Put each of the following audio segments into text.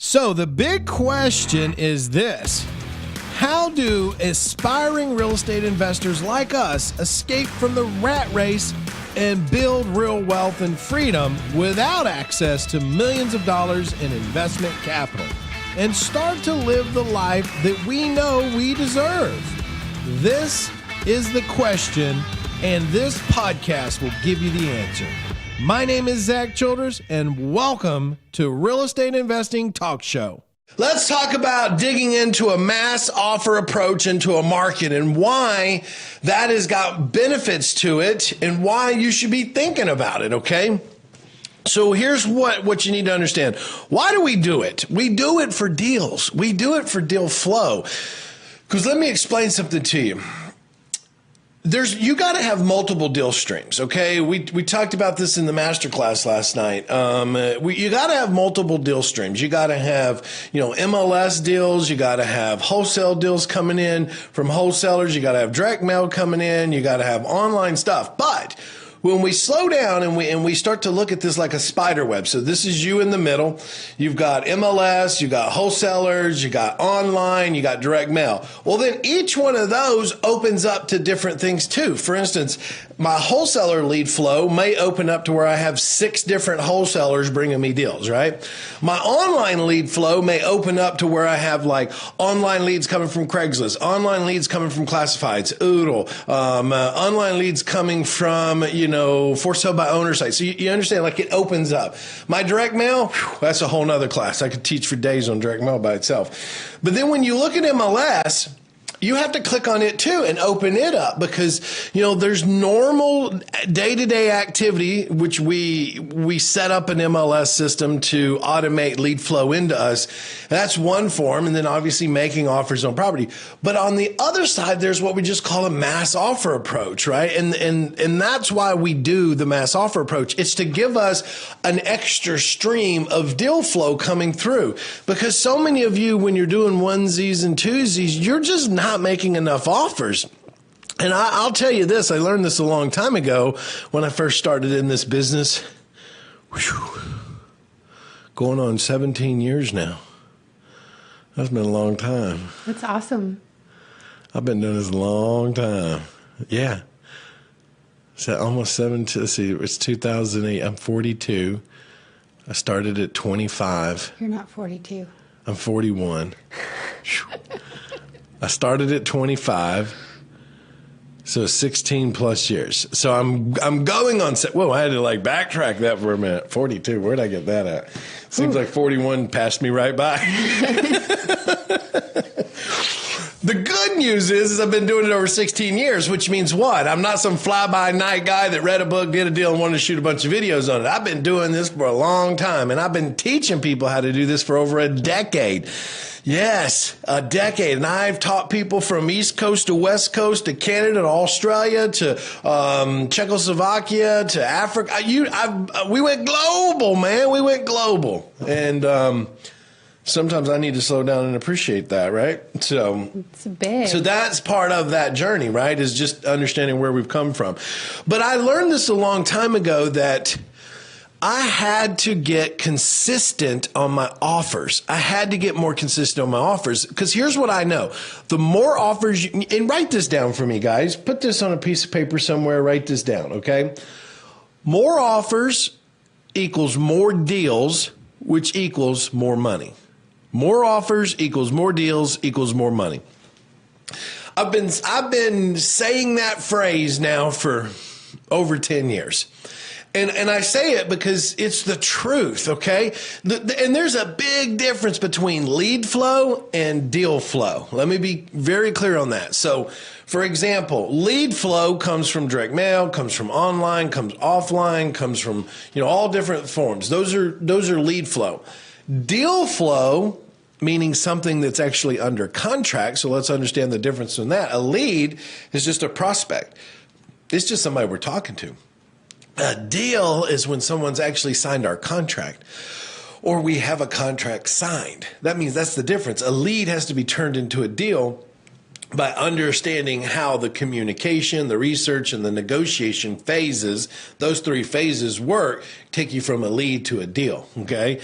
So the big question is this: how do aspiring real estate investors like us escape from the rat race and build real wealth and freedom without access to millions of dollars in investment capital and start to live the life that we know we deserve? This is the question, and this podcast will give you the answer. My name is Zack Childress, and welcome to Real Estate Investing Talk Show. Let's talk about digging into a mass offer approach into a market and why that has got benefits to it and why you should be thinking about it, okay? So here's what you need to understand. Why do we do it? We do it for deals. We do it for deal flow. Because let me explain something to you. You got to have multiple deal streams, okay? We talked about this in the masterclass last night. You got to have multiple deal streams. You got to have, MLS deals. You got to have wholesale deals coming in from wholesalers. You got to have direct mail coming in. You got to have online stuff. But when we slow down and we start to look at this like a spider web, so this is you in the middle. You've got MLS, you got wholesalers, you got online, you got direct mail. Well, then each one of those opens up to different things too. For instance, my wholesaler lead flow may open up to where I have 6 different wholesalers bringing me deals, right? My online lead flow may open up to where I have like online leads coming from Craigslist, online leads coming from classifieds, Oodle, online leads coming from, for sale by owner sites. So you understand, like it opens up. My direct mail, that's a whole nother class. I could teach for days on direct mail by itself. But then when you look at MLS, you have to click on it too and open it up because, there's normal day-to-day activity, which we set up an MLS system to automate lead flow into us. That's one form. And then obviously making offers on property. But on the other side, there's what we just call a mass offer approach, right? And that's why we do the mass offer approach. It's to give us an extra stream of deal flow coming through because so many of you, when you're doing onesies and twosies, you're just not making enough offers. And I'll tell you this, I learned this a long time ago when I first started in this business. Going on 17 years now. That's been a long time. That's awesome. I've been doing this a long time. Yeah. So almost 17, let's see, it's 2008. I'm 42. I started at 25. You're not 42. I'm 41. I started at 25, so 16 plus years. So I'm going on. Whoa, I had to backtrack that for a minute. 42, where'd I get that at? Seems like 41 passed me right by. The good news is I've been doing it over 16 years, which means what? I'm not some fly-by-night guy that read a book, did a deal, and wanted to shoot a bunch of videos on it. I've been doing this for a long time, and I've been teaching people how to do this for over a decade. Yes, a decade. And I've taught people from East Coast to West Coast to Canada to Australia to Czechoslovakia to Africa. We went global, man. We went global. And sometimes I need to slow down and appreciate that, right? So it's big. So that's part of that journey, right? Is just understanding where we've come from. But I learned this a long time ago that I had to get consistent on my offers. I had to get more consistent on my offers because here's what I know. The more offers, and write this down for me, guys. Put this on a piece of paper somewhere. Write this down, okay? More offers equals more deals, which equals more money. More offers equals more deals equals more money. I've been saying that phrase now for over 10 years. And I say it because it's the truth, okay? And there's a big difference between lead flow and deal flow. Let me be very clear on that. So, for example, lead flow comes from direct mail, comes from online, comes offline, comes from, all different forms. Those are lead flow. Deal flow, meaning something that's actually under contract. So let's understand the difference in that. A lead is just a prospect. It's just somebody we're talking to. A deal is when someone's actually signed our contract or we have a contract signed. That means that's the difference. A lead has to be turned into a deal by understanding how the communication, the research, and the negotiation phases, those 3 phases work, take you from a lead to a deal, okay?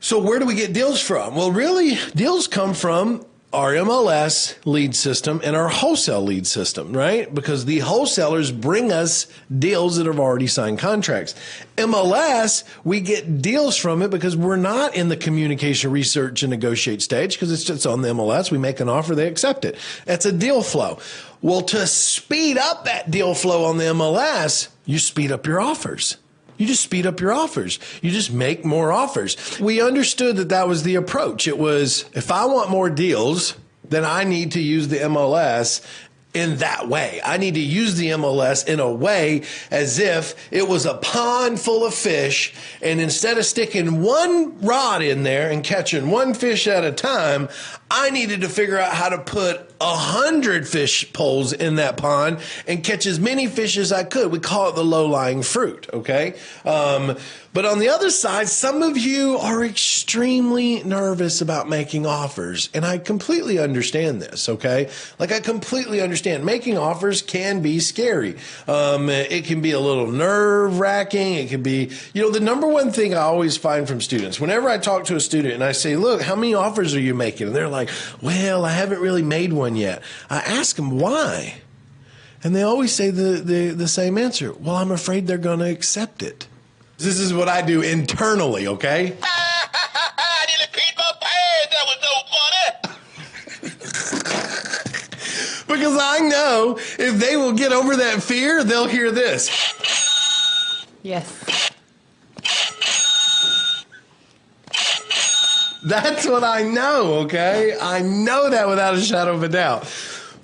So where do we get deals from? Well, really, deals come from our MLS lead system and our wholesale lead system, right? Because the wholesalers bring us deals that have already signed contracts. MLS, we get deals from it because we're not in the communication, research, and negotiate stage because it's just on the MLS. We make an offer, they accept it. That's a deal flow. Well, to speed up that deal flow on the MLS, you speed up your offers. You just speed up your offers. You just make more offers. We understood that that was the approach. It was, if I want more deals, then I need to use the MLS in that way. I need to use the MLS in a way as if it was a pond full of fish, and instead of sticking one rod in there and catching one fish at a time, I needed to figure out how to put 100 fish poles in that pond and catch as many fish as I could. We call it the low-lying fruit, okay? But on the other side, some of you are extremely nervous about making offers, and I completely understand this, okay? Like, I completely understand. Making offers can be scary. It can be a little nerve-wracking. It can be, the number one thing I always find from students, whenever I talk to a student and I say, look, how many offers are you making? And they're like, well, I haven't really made one yet. I ask them why. And they always say the same answer. Well, I'm afraid they're going to accept it. This is what I do internally, okay? I nearly peed my pants. That was so funny. Because I know if they will get over that fear, they'll hear this. Yes. That's what I know, okay? I know that without a shadow of a doubt.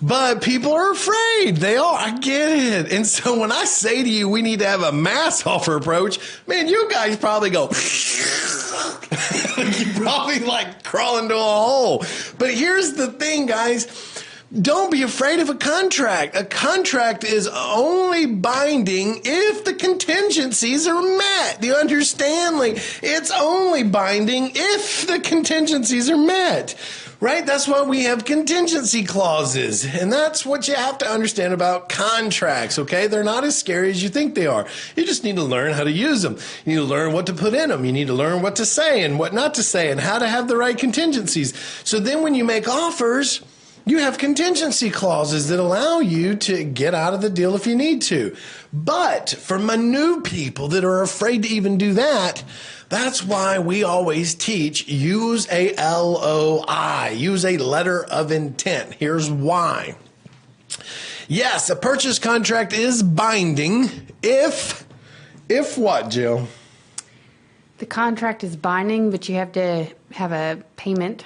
But people are afraid. They are. I get it. And so when I say to you, we need to have a mass offer approach, man, you guys probably go, you probably like crawl into a hole. But here's the thing, guys. Don't be afraid of a contract. A contract is only binding if the contingencies are met. Do you understand? Like, it's only binding if the contingencies are met. Right? That's why we have contingency clauses. And that's what you have to understand about contracts, okay? They're not as scary as you think they are. You just need to learn how to use them. You need to learn what to put in them. You need to learn what to say and what not to say and how to have the right contingencies. So then when you make offers, you have contingency clauses that allow you to get out of the deal if you need to. But for my new people that are afraid to even do that, that's why we always teach use a LOI, use a letter of intent. Here's why. Yes, a purchase contract is binding if what, Jill? The contract is binding, but you have to have a payment.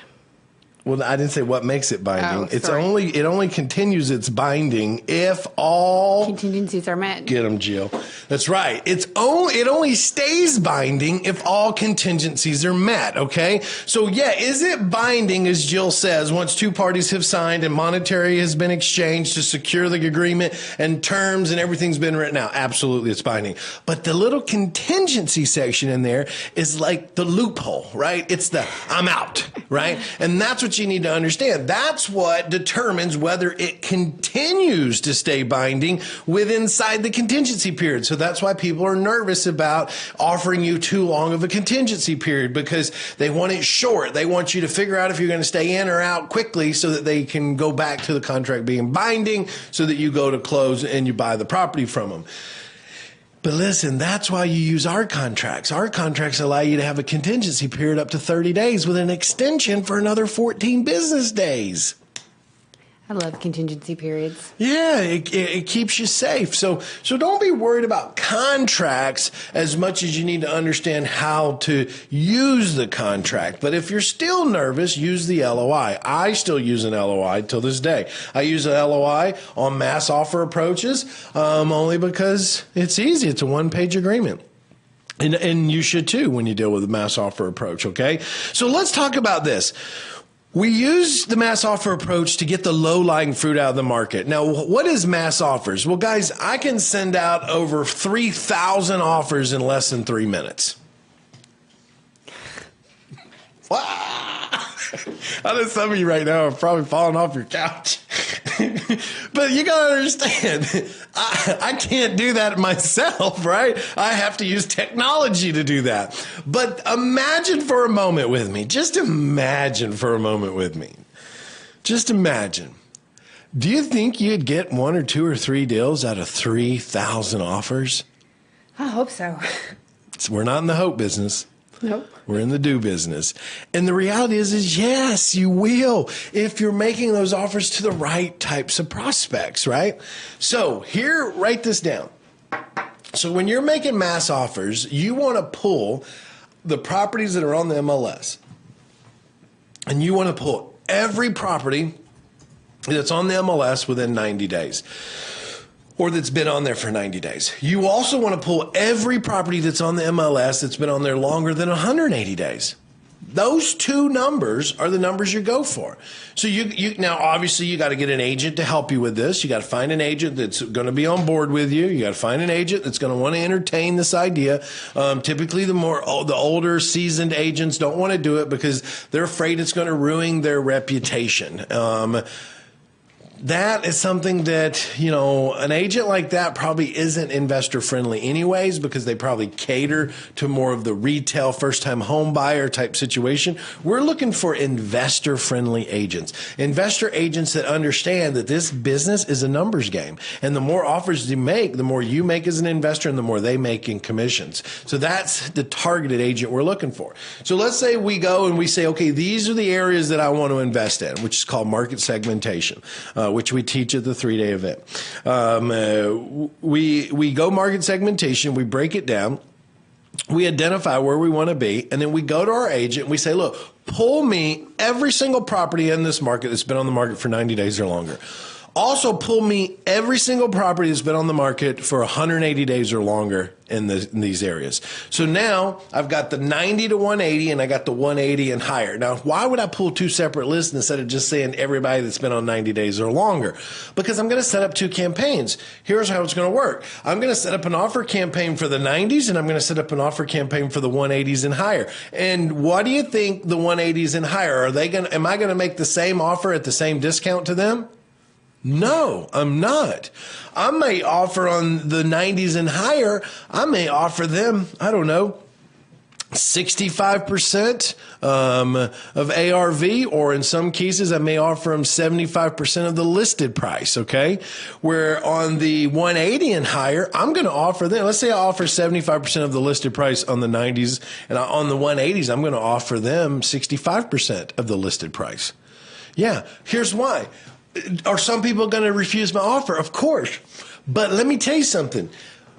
Well, I didn't say what makes it binding. Oh, It only continues its binding if all contingencies are met. Get them, Jill. That's right. It only stays binding if all contingencies are met. Okay. So yeah, is it binding, as Jill says, once two parties have signed and monetary has been exchanged to secure the agreement and terms and everything's been written out? Absolutely, it's binding. But the little contingency section in there is like the loophole, right? It's the I'm out, right? And that's what you need to understand. That's what determines whether it continues to stay binding inside the contingency period. So that's why people are nervous about offering you too long of a contingency period, because they want it short. They want you to figure out if you're going to stay in or out quickly so that they can go back to the contract being binding so that you go to close and you buy the property from them. But listen, that's why you use our contracts. Our contracts allow you to have a contingency period up to 30 days with an extension for another 14 business days. I love contingency periods. Yeah, it keeps you safe. So don't be worried about contracts as much as you need to understand how to use the contract. But if you're still nervous, use the LOI. I still use an LOI till this day. I use an LOI on mass offer approaches only because it's easy. It's a one-page agreement. And you should too when you deal with a mass offer approach, okay? So let's talk about this. We use the mass offer approach to get the low-lying fruit out of the market. Now, what is mass offers? Well, guys, I can send out over 3,000 offers in less than 3 minutes. I know some of you right now are probably falling off your couch. But you got to understand, I can't do that myself, right? I have to use technology to do that. But imagine for a moment with me. Just imagine for a moment with me. Just imagine. Do you think you'd get 1 or 2 or 3 deals out of 3,000 offers? I hope so. So we're not in the hope business. Nope. We're in the do business. And the reality is yes, you will if you're making those offers to the right types of prospects, right? So here, write this down. So when you're making mass offers, you want to pull the properties that are on the MLS. And you want to pull every property that's on the MLS within 90 days. Or that's been on there for 90 days. You also want to pull every property that's on the MLS that's been on there longer than 180 days. Those 2 numbers are the numbers you go for. So you now obviously you got to get an agent to help you with this. You got to find an agent that's going to be on board with you. You got to find an agent that's going to want to entertain this idea. Typically, the older seasoned agents don't want to do it because they're afraid it's going to ruin their reputation. That is something that, an agent like that probably isn't investor friendly anyways, because they probably cater to more of the retail first time home buyer type situation. We're looking for investor friendly agents, investor agents that understand that this business is a numbers game. And the more offers you make, the more you make as an investor and the more they make in commissions. So that's the targeted agent we're looking for. So let's say we go and we say, okay, these are the areas that I want to invest in, which is called market segmentation. Which we teach at the 3-day event. We go market segmentation, we break it down, we identify where we want to be, and then we go to our agent and we say, look, pull me every single property in this market that's been on the market for 90 days or longer. Also, pull me every single property that's been on the market for 180 days or longer in these areas. So now I've got the 90 to 180 and I got the 180 and higher. Now, why would I pull 2 separate lists instead of just saying everybody that's been on 90 days or longer? Because I'm going to set up 2 campaigns. Here's how it's going to work. I'm going to set up an offer campaign for the 90s and I'm going to set up an offer campaign for the 180s and higher. And what do you think the 180s and higher, am I going to make the same offer at the same discount to them? No, I'm not. I may offer on the 90s and higher, I may offer them, 65% of ARV, or in some cases, I may offer them 75% of the listed price, okay? Where on the 180 and higher, I'm going to offer them, let's say I offer 75% of the listed price on the 90s, and on the 180s, I'm going to offer them 65% of the listed price. Yeah, here's why. Are some people going to refuse my offer? Of course. But let me tell you something.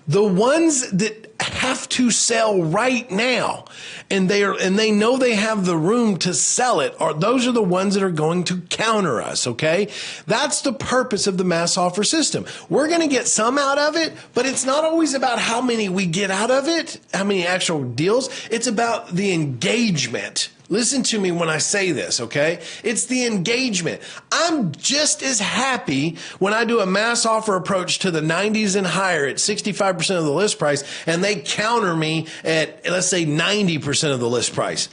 The ones that have to sell right now and they know they have the room to sell it, those are the ones that are going to counter us, okay? That's the purpose of the mass offer system. We're going to get some out of it, but it's not always about how many we get out of it, how many actual deals. It's about the engagement. Listen to me when I say this, okay? It's the engagement. I'm just as happy when I do a mass offer approach to the 90s and higher at 65% of the list price and they counter me at, let's say, 90% of the list price.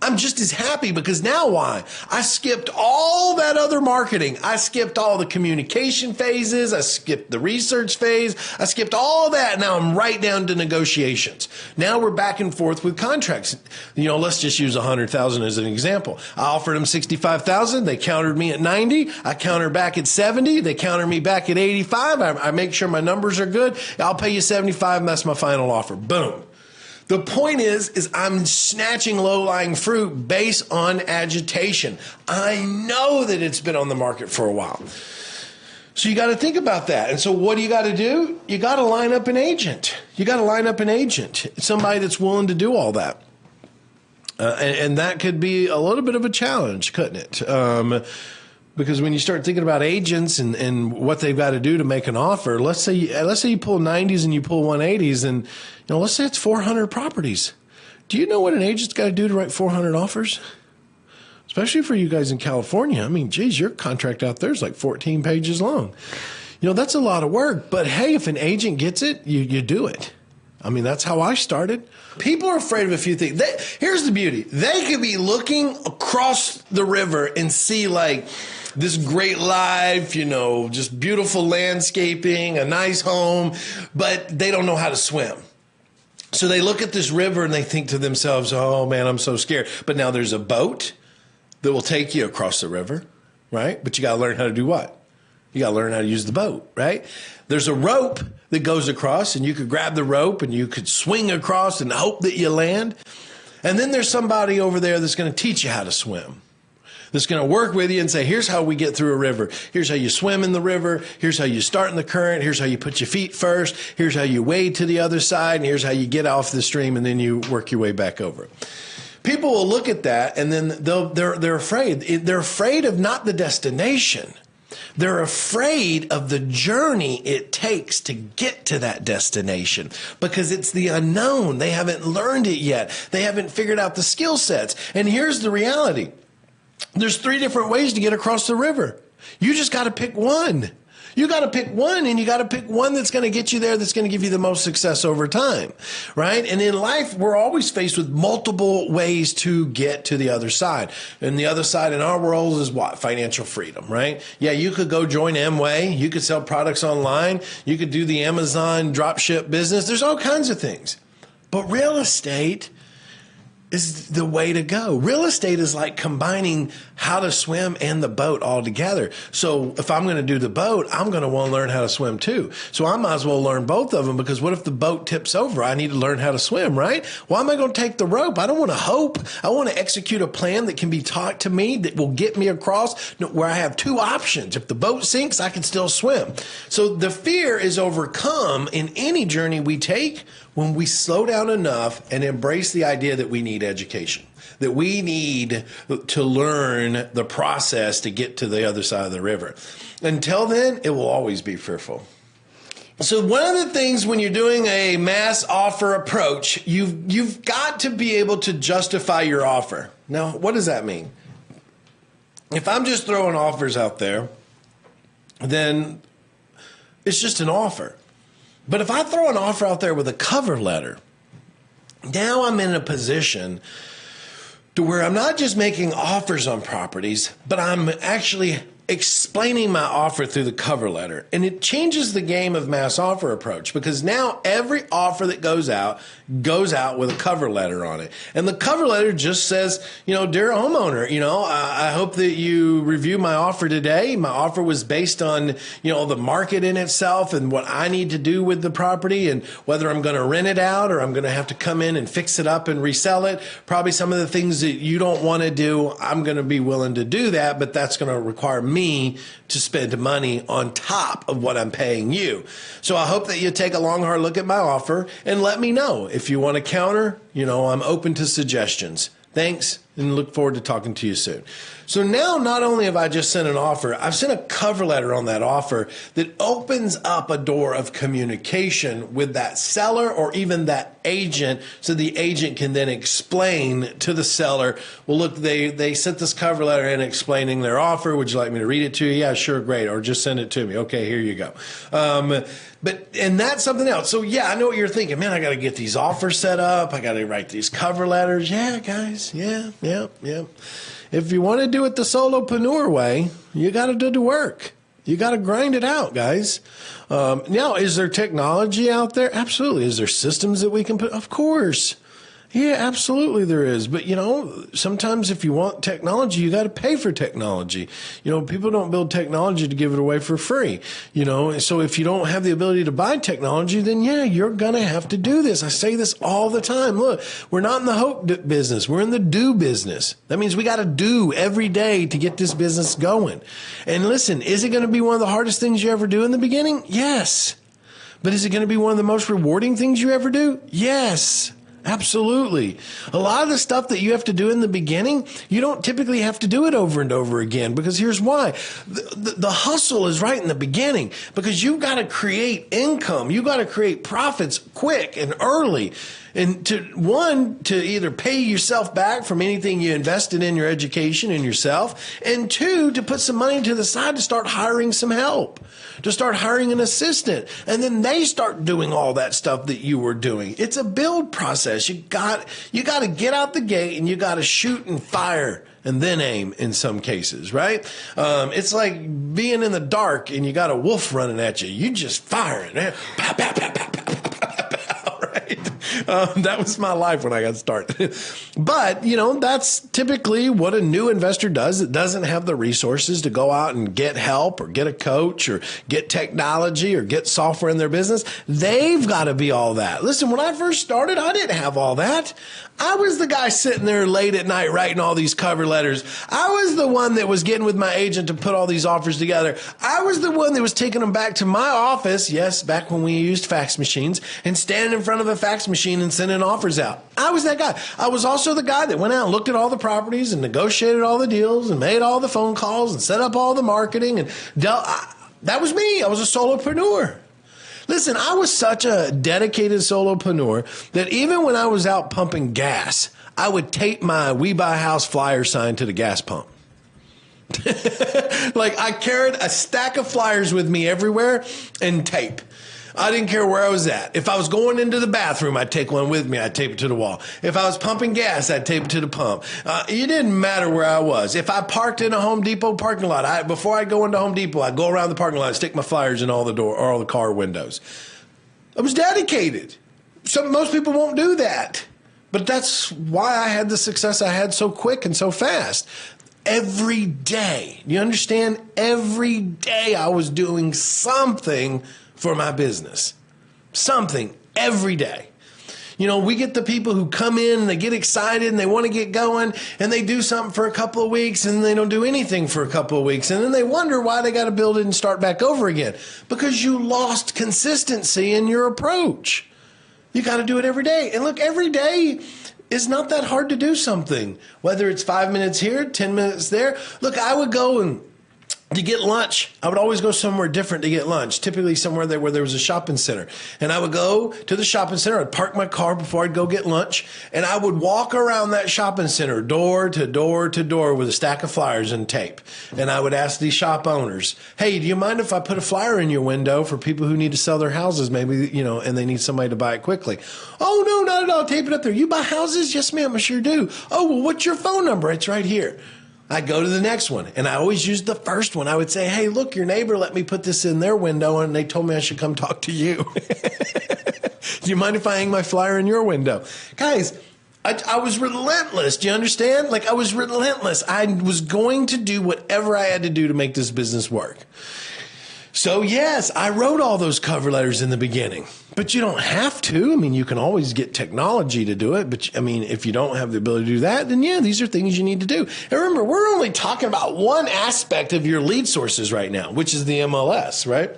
I'm just as happy because now why? I skipped all that other marketing. I skipped all the communication phases. I skipped the research phase. I skipped all that. Now I'm right down to negotiations. Now we're back and forth with contracts. Let's just use 100,000 as an example. I offered them 65,000. They countered me at 90. I counter back at 70. They counter me back at 85. I make sure my numbers are good. I'll pay you 75 and that's my final offer. Boom. The point is I'm snatching low-lying fruit based on agitation. I know that it's been on the market for a while. So you got to think about that. And so what do? You got to line up an agent. Somebody that's willing to do all that. And that could be a little bit of a challenge, couldn't it? Because when you start thinking about agents and what they've got to do to make an offer, let's say you pull 90s and you pull 180s, and let's say it's 400 properties. Do you know what an agent's got to do to write 400 offers? Especially for you guys in California. I mean, geez, your contract out there is like 14 pages long. That's a lot of work. But hey, if an agent gets it, you do it. I mean, that's how I started. People are afraid of a few things. Here's the beauty. They could be looking across the river and see like this great life, you know, just beautiful landscaping, a nice home, but they don't know how to swim. So they look at this river and they think to themselves, oh man, I'm so scared. But now there's a boat that will take you across the river, right? But you got to learn how to do what? You got to learn how to use the boat, right? There's a rope that goes across, and you could grab the rope and you could swing across and hope that you land. And then there's somebody over there that's going to teach you how to swim, that's going to work with you and say, here's how we get through a river. Here's how you swim in the river. Here's how you start in the current. Here's how you put your feet first. Here's how you wade to the other side. And here's how you get off the stream, and then you work your way back over. People will look at that, and then they're afraid. They're afraid of not the destination. They're afraid of the journey it takes to get to that destination because it's the unknown. They haven't learned it yet. They haven't figured out the skill sets. And here's the reality. There's 3 different ways to get across the river. You just got to pick one. You got to pick one, and you got to pick one that's going to get you there, that's going to give you the most success over time, right? And in life, we're always faced with multiple ways to get to the other side. And the other side in our world is what? Financial freedom, right? Yeah, you could go join Amway. You could sell products online. You could do the Amazon dropship business. There's all kinds of things. But real estate is the way to go. Real estate is like combining how to swim and the boat all together. So if I'm going to do the boat, I'm going to want to learn how to swim too. So I might as well learn both of them, because what if the boat tips over? I need to learn how to swim, right? Why am I going to take the rope? I don't want to hope. I want to execute a plan that can be taught to me that will get me across, where I have 2 options. If the boat sinks, I can still swim. So the fear is overcome in any journey we take when we slow down enough and embrace the idea that we need education, that we need to learn the process to get to the other side of the river. Until then, it will always be fearful. So one of the things when you're doing a mass offer approach, you've got to be able to justify your offer. Now, what does that mean? If I'm just throwing offers out there, then it's just an offer. But if I throw an offer out there with a cover letter, now I'm in a position to where I'm not just making offers on properties, but I'm actually explaining my offer through the cover letter. And it changes the game of mass offer approach, because now every offer that goes out with a cover letter on it. And the cover letter just says, dear homeowner, I hope that you review my offer today. My offer was based on, the market in itself and what I need to do with the property, and whether I'm going to rent it out or I'm going to have to come in and fix it up and resell it. Probably some of the things that you don't want to do, I'm going to be willing to do that, but that's going to require me to spend money on top of what I'm paying you. So I hope that you take a long, hard look at my offer and let me know. If you want to counter, I'm open to suggestions. Thanks, and look forward to talking to you soon. So now not only have I just sent an offer, I've sent a cover letter on that offer that opens up a door of communication with that seller or even that agent, so the agent can then explain to the seller, well, look, they sent this cover letter in explaining their offer. Would you like me to read it to you? Yeah, sure, great. Or just send it to me. Okay, here you go. And that's something else. So yeah, I know what you're thinking. Man, I got to get these offers set up. I got to write these cover letters. Yeah, guys. Yeah. If you want to do it the solopreneur way, you got to do the work. You got to grind it out, guys. Now, is there technology out there? Absolutely. Is there systems that we can put? Of course. Yeah, absolutely there is. But, sometimes if you want technology, you got to pay for technology. People don't build technology to give it away for free. So if you don't have the ability to buy technology, then yeah, you're going to have to do this. I say this all the time. Look, we're not in the hope business. We're in the do business. That means we got to do every day to get this business going. And listen, is it going to be one of the hardest things you ever do in the beginning? Yes. But is it going to be one of the most rewarding things you ever do? Yes. Absolutely. A lot of the stuff that you have to do in the beginning, you don't typically have to do it over and over again, because here's why. The hustle is right in the beginning, because you've got to create income. You've got to create profits quick and early. And to either pay yourself back from anything you invested in your education and yourself, and two, to put some money to the side to start hiring some help, to start hiring an assistant. And then they start doing all that stuff that you were doing. It's a build process. You got to get out the gate, and you got to shoot and fire and then aim in some cases, right? It's like being in the dark and you got a wolf running at you. You just fire it. Pow, pow, pow, pow, pow, pow, pow, pow, right? That was my life when I got started. But, that's typically what a new investor does. It doesn't have the resources to go out and get help or get a coach or get technology or get software in their business. They've got to be all that. Listen, when I first started, I didn't have all that. I was the guy sitting there late at night writing all these cover letters. I was the one that was getting with my agent to put all these offers together. I was the one that was taking them back to my office, yes, back when we used fax machines, and standing in front of a fax machine and sending offers out. I was that guy. I was also the guy that went out and looked at all the properties and negotiated all the deals and made all the phone calls and set up all the marketing. And that was me. I was a solopreneur. Listen, I was such a dedicated solopreneur that even when I was out pumping gas, I would tape my We Buy House flyer sign to the gas pump. Like I carried a stack of flyers with me everywhere and tape. I didn't care where I was at. If I was going into the bathroom, I'd take one with me. I'd tape it to the wall. If I was pumping gas, I'd tape it to the pump. It didn't matter where I was. If I parked in a Home Depot parking lot, before I go into Home Depot, I'd go around the parking lot and stick my flyers in all the car windows. I was dedicated. Most people won't do that. But that's why I had the success I had so quick and so fast. Every day. You understand? Every day I was doing something for my business. Something every day. We get the people who come in and they get excited and they want to get going and they do something for a couple of weeks and they don't do anything for a couple of weeks. And then they wonder why they got to build it and start back over again. Because you lost consistency in your approach. You got to do it every day. And look, every day is not that hard to do something. Whether it's 5 minutes here, 10 minutes there. Look, I would go and to get lunch, I would always go somewhere different to get lunch, typically somewhere there where there was a shopping center. And I would go to the shopping center, I'd park my car before I'd go get lunch, and I would walk around that shopping center door to door to door with a stack of flyers and tape. And I would ask these shop owners, hey, do you mind if I put a flyer in your window for people who need to sell their houses, maybe, and they need somebody to buy it quickly? Oh, no, not at all. Tape it up there. You buy houses? Yes, ma'am, I sure do. Oh, well, what's your phone number? It's right here. I go to the next one, and I always use the first one. I would say, hey, look, your neighbor let me put this in their window, and they told me I should come talk to you. Do you mind if I hang my flyer in your window? Guys, I was relentless. Do you understand? Like, I was relentless. I was going to do whatever I had to do to make this business work. So, yes, I wrote all those cover letters in the beginning, but you don't have to. I mean, you can always get technology to do it. But, if you don't have the ability to do that, then, yeah, these are things you need to do. And remember, we're only talking about one aspect of your lead sources right now, which is the MLS, right?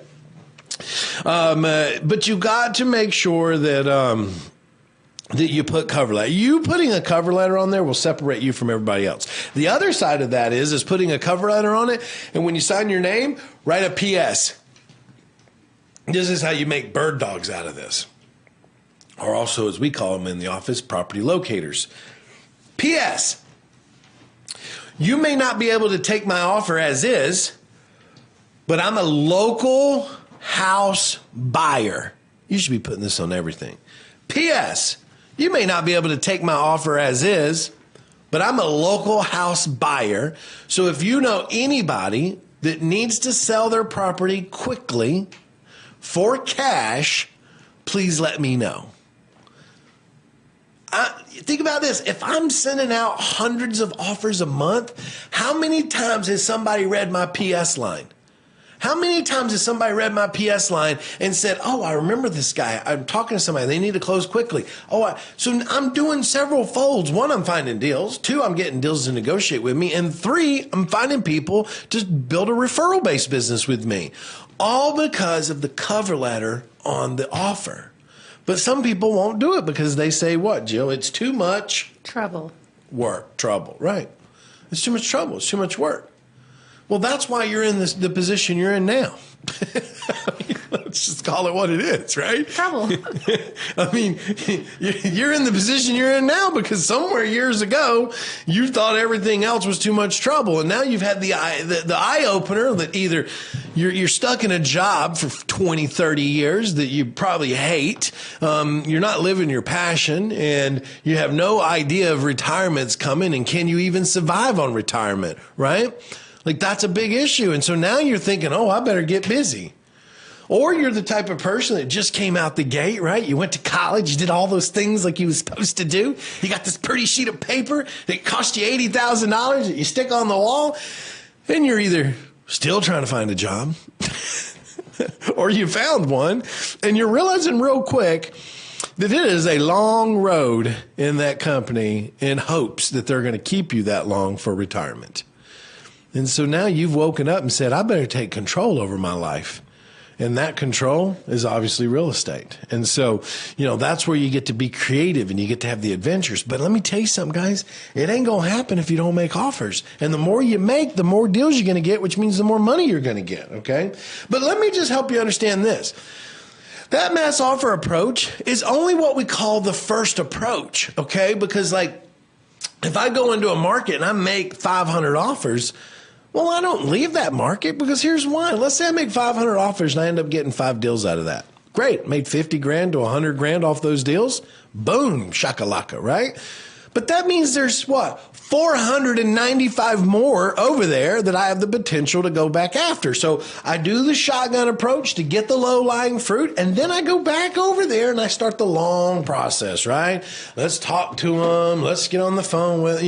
But you got to make sure that you put cover letter. You putting a cover letter on there will separate you from everybody else. The other side of that is putting a cover letter on it, and when you sign your name, write a PS. This is how you make bird dogs out of this. Or also, as we call them in the office, property locators. PS. You may not be able to take my offer as is, but I'm a local house buyer. You should be putting this on everything. PS. You may not be able to take my offer as is, but I'm a local house buyer. So if you know anybody that needs to sell their property quickly for cash, please let me know. Think about this. If I'm sending out hundreds of offers a month, how many times has somebody read my PS line? How many times has somebody read my PS line and said, oh, I remember this guy. I'm talking to somebody. They need to close quickly. So I'm doing several folds. One, I'm finding deals. Two, I'm getting deals to negotiate with me. And three, I'm finding people to build a referral-based business with me. All because of the cover letter on the offer. But some people won't do it because they say, what, Jill? It's too much trouble. Trouble, right. It's too much trouble. It's too much work. Well, that's why you're in the position you're in now. Let's just call it what it is, right? Trouble. I mean, you're in the position you're in now because somewhere years ago you thought everything else was too much trouble, and now you've had the eye opener that either you're stuck in a job for 20, 30 years that you probably hate, you're not living your passion, and you have no idea of retirement's coming, and can you even survive on retirement, right? Like, that's a big issue. And so now you're thinking, oh, I better get busy. Or you're the type of person that just came out the gate, right? You went to college, you did all those things like you was supposed to do. You got this pretty sheet of paper that cost you $80,000 that you stick on the wall, and you're either still trying to find a job or you found one, and you're realizing real quick that it is a long road in that company in hopes that they're going to keep you that long for retirement. And so now you've woken up and said, I better take control over my life. And that control is obviously real estate. And so, that's where you get to be creative and you get to have the adventures. But let me tell you something, guys. It ain't going to happen if you don't make offers. And the more you make, the more deals you're going to get, which means the more money you're going to get, okay? But let me just help you understand this. That mass offer approach is only what we call the first approach, okay? Because, if I go into a market and I make 500 offers, well, I don't leave that market because here's why. Let's say I make 500 offers and I end up getting 5 deals out of that. Great. Made 50 grand to 100 grand off those deals. Boom. Shakalaka, right? But that means there's 495 more over there that I have the potential to go back after. So I do the shotgun approach to get the low-lying fruit, and then I go back over there and I start the long process, right? Let's talk to them. Let's get on the phone with,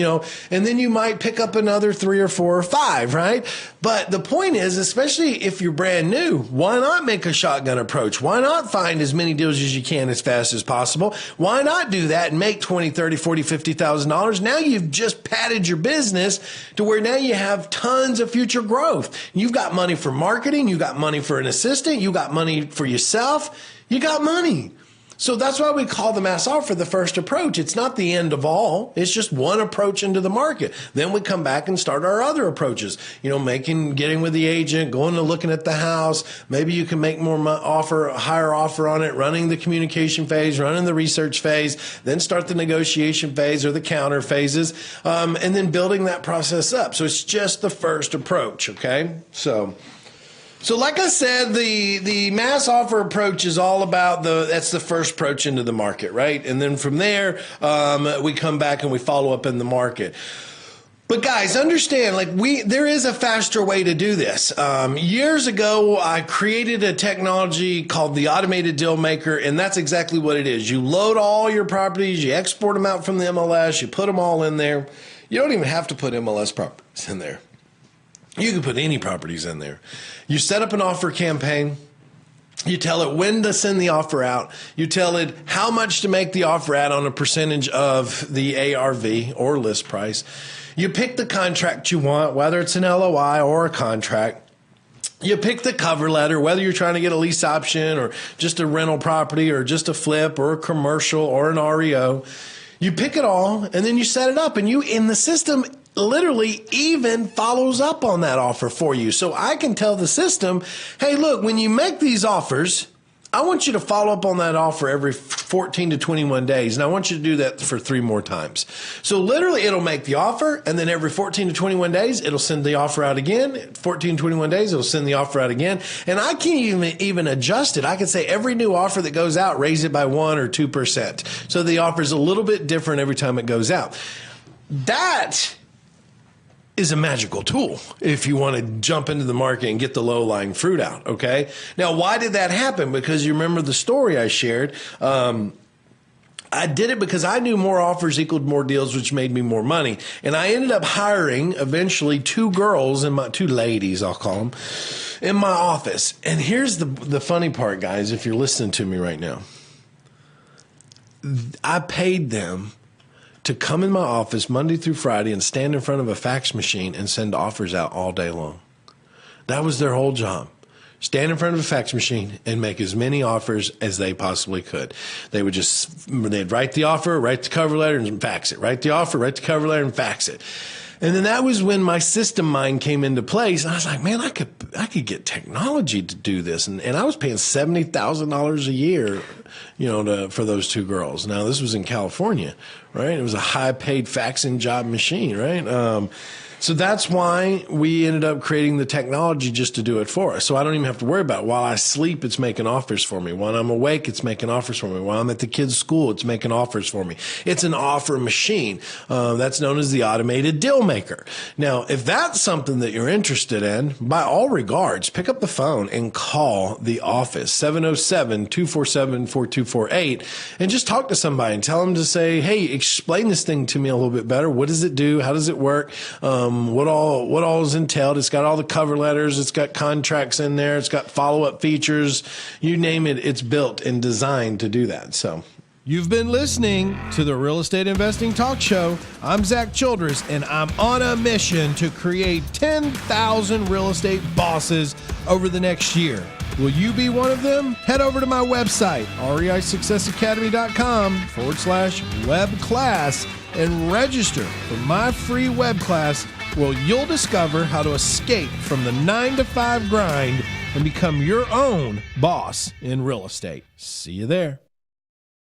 and then you might pick up another 3 or 4 or 5, right? But the point is, especially if you're brand new, why not make a shotgun approach? Why not find as many deals as you can as fast as possible? Why not do that and make $20, $30, $40, $50,000? Now you've just padded your business to where now you have tons of future growth. You've got money for marketing. You got money for an assistant. You got money for yourself. You got money. So that's why we call the mass offer the first approach. It's not the end of all. It's just one approach into the market. Then we come back and start our other approaches. Getting with the agent, going to looking at the house. Maybe you can make more offer, a higher offer on it, running the communication phase, running the research phase, then start the negotiation phase or the counter phases, and then building that process up. So it's just the first approach, okay? So like I said, the mass offer approach is all about that's the first approach into the market, right? And then from there, we come back and we follow up in the market. But guys, understand, there is a faster way to do this. Years ago, I created a technology called the Automated Deal Maker, and that's exactly what it is. You load all your properties, you export them out from the MLS, you put them all in there. You don't even have to put MLS properties in there. You can put any properties in there. You set up an offer campaign. You tell it when to send the offer out. You tell it how much to make the offer at on a percentage of the ARV or list price. You pick the contract you want, whether it's an LOI or a contract. You pick the cover letter, whether you're trying to get a lease option or just a rental property or just a flip or a commercial or an REO. You pick it all, and then you set it up, and you in the system literally even follows up on that offer for you. So I can tell the system, hey, look, when you make these offers, I want you to follow up on that offer every 14 to 21 days. And I want you to do that for 3 more times. So literally it'll make the offer, and then every 14 to 21 days, it'll send the offer out again. 14 to 21 days, it'll send the offer out again. And I can even adjust it. I can say every new offer that goes out, raise it by 1 or 2%. So the offer is a little bit different every time it goes out. That is a magical tool if you want to jump into the market and get the low-lying fruit out, okay? Now, why did that happen? Because you remember the story I shared. I did it because I knew more offers equaled more deals, which made me more money. And I ended up hiring eventually 2 girls, 2 ladies, I'll call them, in my office. And here's the funny part, guys, if you're listening to me right now. I paid them to come in my office Monday through Friday and stand in front of a fax machine and send offers out all day long. That was their whole job. Stand in front of a fax machine and make as many offers as they possibly could. They'd write the offer, write the cover letter, and fax it. Write the offer, write the cover letter, and fax it. And then that was when my system mind came into place. And I was like, man, I could get technology to do this. And I was paying $70,000 a year, for those two girls. Now, this was in California, right? It was a high paid faxing job machine, right? So that's why we ended up creating the technology just to do it for us. So I don't even have to worry about it. While I sleep, it's making offers for me. While I'm awake, it's making offers for me. While I'm at the kids' school, it's making offers for me. It's an offer machine. That's known as the automated deal maker. Now, if that's something that you're interested in, by all regards, pick up the phone and call the office, 707-247-4248, and just talk to somebody and tell them to say, hey, explain this thing to me a little bit better. What does it do? How does it work? What all is entailed. It's got all the cover letters. It's got contracts in there. It's got follow-up features. You name it, it's built and designed to do that. So you've been listening to the Real Estate Investing Talk Show. I'm Zack Childress, and I'm on a mission to create 10,000 real estate bosses over the next year. Will you be one of them? Head over to my website, reisuccessacademy.com/web class, and register for my free web class where you'll discover how to escape from the 9-to-5 grind and become your own boss in real estate. See you there.